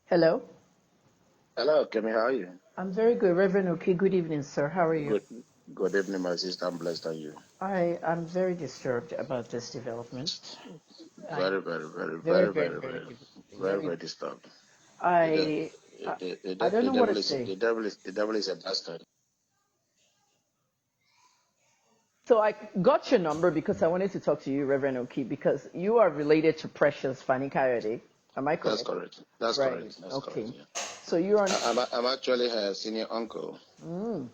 Hello. Hello, Kemi, how are you? I'm very good. Reverend Okey, good evening, sir. How are you? Good, good evening, my sister. I'm blessed on you. I'm very disturbed about this development. I'm Very, very, very, very, very, very, very, very, very, very, very. very disturbed. The, de- I, I, I don't the know what to devil is say. the devil is a bastard. So I got your number because I wanted to talk to you, Reverend Okey, because you are related to Precious Fani-kayode. Am I That's correct? correct. That's Right. correct. That's correct. Okay. Yeah. So you're on. I'm actually her senior uncle. Mm,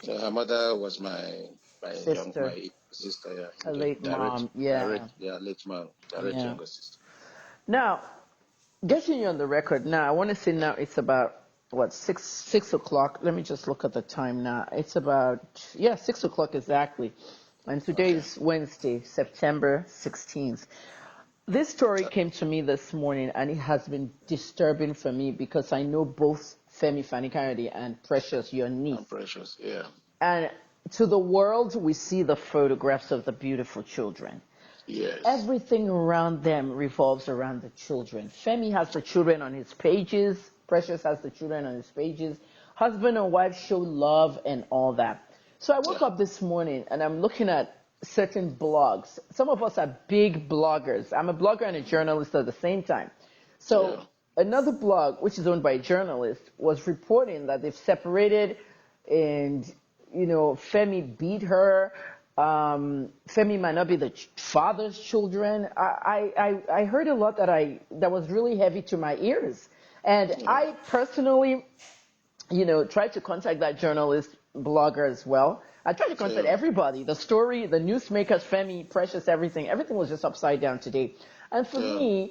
So her mother was sister, my sister. Yeah, a the late mom. direct, Yeah. yeah, late mom, direct Yeah. younger sister. Now, getting you on the record now, I want to say now it's about what 6 o'clock. Let me just look at the time now. It's about 6 o'clock exactly, and today Okay. is Wednesday, September 16th. This story came to me this morning, and it has been disturbing for me because I know both Femi Fani-kayode and Precious, your niece, I'm precious. Yeah. and to the world we see the photographs of the beautiful children. Yes. Everything around them revolves around the children. Femi has the children on his pages. Precious has the children on his pages. Husband and wife show love and all that. So I woke Yeah. up this morning and I'm looking at certain blogs. Some of us are big bloggers. I'm a blogger and a journalist at the same time. So Yeah. another blog, which is owned by a journalist, was reporting that they've separated and, Femi beat her. Femi might not be the father's children. I heard a lot that was really heavy to my ears. And Yeah. I personally, tried to contact that journalist blogger as well. I tried to contact Yeah. everybody. The story, the newsmakers, Femi, Precious, everything was just upside down today. And Yeah.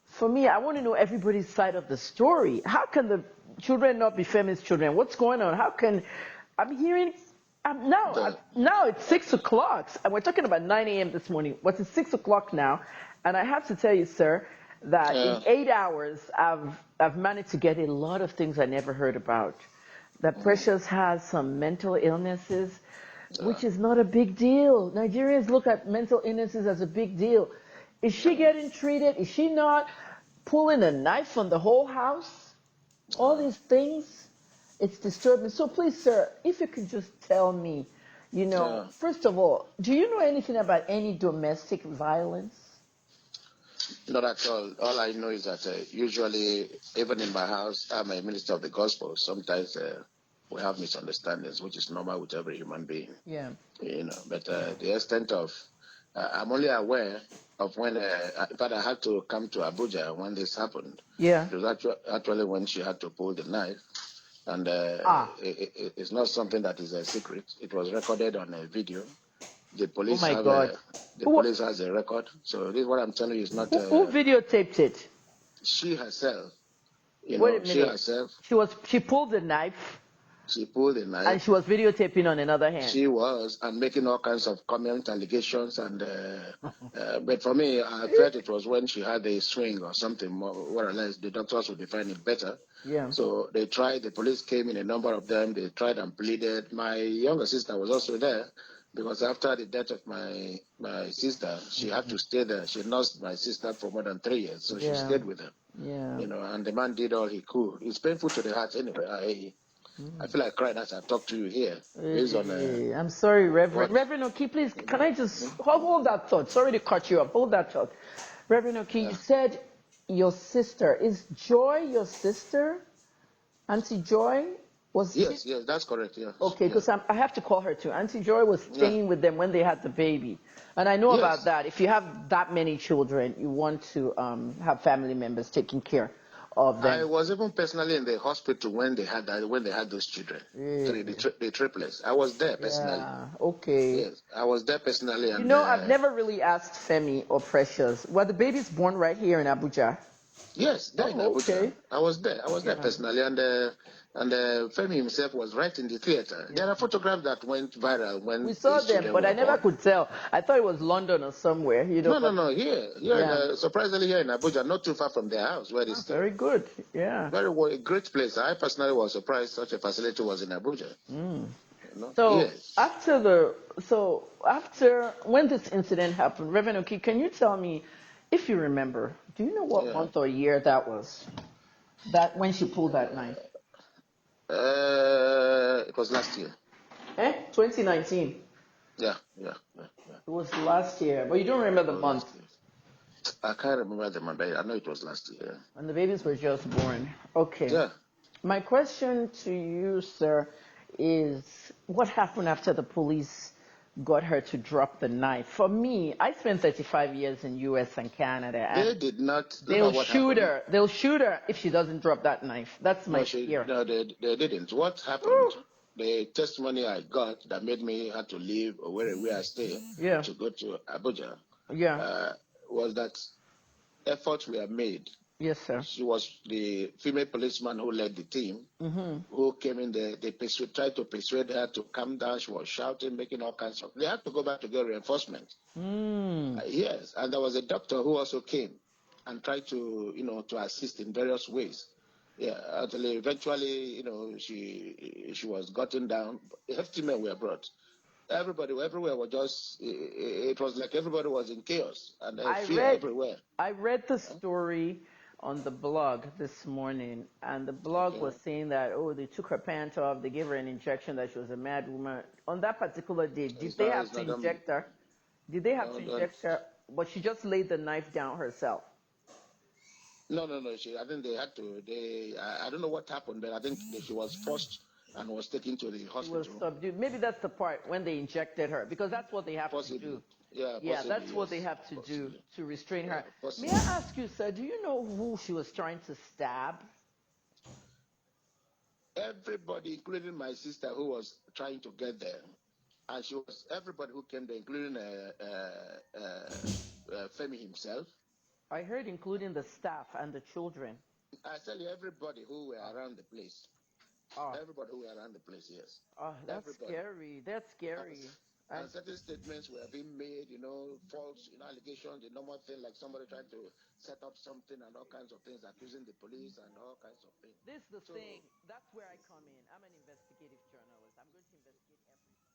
for me, I want to know everybody's side of the story. How can the children not be Femi's children? What's going on? How can I'm hearing now it's 6 o'clock, and we're talking about 9 a.m. this morning. What's it 6 o'clock now? And I have to tell you, sir, that in Yeah. 8 hours I've managed to get a lot of things I never heard about. That Mm, Precious has some mental illnesses, yeah. which is not a big deal. Nigerians look at mental illnesses as a big deal. Is she Yeah. getting treated? Is she not pulling a knife on the whole house? All Yeah. these things, it's disturbing. So please, sir, if you could just tell me, Yeah. first of all, do you know anything about any domestic violence? Not at all. All I know is that usually, even in my house, I'm a minister of the gospel. Sometimes we have misunderstandings, which is normal with every human being. Yeah. But the extent of, I'm only aware of when, in fact, I had to come to Abuja when this happened. Yeah. It was actually when she had to pull the knife. And Ah. it's not something that is a secret. It was recorded on a video. The Oh police my have God. the Who police has a record. So this what I'm telling you is not who videotaped it? she herself. Wait a She minute. herself. She pulled the knife She pulled a and knife. she was videotaping on another hand. She was and making all kinds of comment allegations and. But for me, I felt it was when she had a swing or something more or less. The doctors would define it better. Yeah. So they tried. The police came in, a number of them. They tried and pleaded. My younger sister was also there because after the death of my sister, she had to stay there. She nursed my sister for more than 3 years, so she Yeah. stayed with her. Yeah. And the man did all he could. It's painful to the heart anyway. I feel like crying as I talk to you here, based on I'm sorry, Reverend. what Reverend Oki, please, you can know. I just hold that thought? Sorry to cut you off. Hold that thought. Reverend Oki, you Yeah. said your sister. Is Joy your sister? Auntie Joy? Was she? Yes, yes, that's correct. Yeah, Okay, yeah, because I have to call her too. Auntie Joy was yeah. staying with them when they had the baby. And I know about Yes, that. If you have that many children, you want to have family members taking care of I them. was even personally in the hospital when they had those children, Yeah. the triplets. I was there personally. Yeah, okay. Yes, I was there personally, and I've never really asked Femi or Precious. Were the babies born right here in Abuja? yes, there in Oh, Abuja. okay. I was there. I was there Yeah. personally, and Femi himself was right in the theater. Yeah. There are photographs that went viral We when saw these them, children but I were never born. could tell. I thought it was London or somewhere, No, no, but no. Here in yeah. surprisingly here in Abuja, not too far from their house where they Ah, stay. very good. Yeah. Very well, a great place. I personally was surprised such a facility was in Abuja. Mm. So Yes. after when this incident happened, Reverend Oki, can you tell me if you remember? Do you know what Yeah. month or year that was? That when she pulled that knife? It was last year. 2019. Yeah. It was last year, but you don't remember the month. I can't remember the month, but I know it was last year. And the babies were just born. Okay. Yeah. My question to you, sir, is what happened after the police got her to drop the knife? For me, I spent 35 years in U.S. and Canada. They And did not. they'll shoot her. They'll shoot her if she doesn't drop that knife. That's my fear. No, they didn't. What happened? The testimony I got that made me have to leave where I stay to go to Abuja was that efforts were made. Yes, sir. She was the female policeman who led the team, who came in there. They tried to persuade her to calm down. She was shouting, making all kinds of. They had to go back to get reinforcement. Yes, and there was a doctor who also came and tried to, to assist in various ways. Yeah, until eventually, she was gotten down. Hefty men were brought. Everybody, everywhere was just. It was like everybody was in chaos and fear everywhere. I read the story on the blog this morning, and the blog was saying that they took her pants off, they gave her an injection that she was a mad woman. On that particular day, did they have to inject her? Did they have to inject her? But she just laid the knife down herself. No. I think they had to. I don't know what happened, but I think she was forced and was taken to the hospital. She was subdued. Maybe that's the part when they injected her, because that's what they have to do. Yeah, that's what they have to do to restrain her. May I ask you, sir, do you know who she was trying to stab? Everybody, including my sister, who was trying to get there, and everybody who came there, including Femi himself. I heard including the staff and the children. I tell you, everybody who were around the place. Everybody who were around the place, yes. That's scary. That's scary. And certain statements were being made, false, allegations, the normal thing, like somebody trying to set up something and all kinds of things, accusing the police and all kinds of things. This is the thing. That's where I come in. I'm an investigative journalist. I'm going to investigate everything.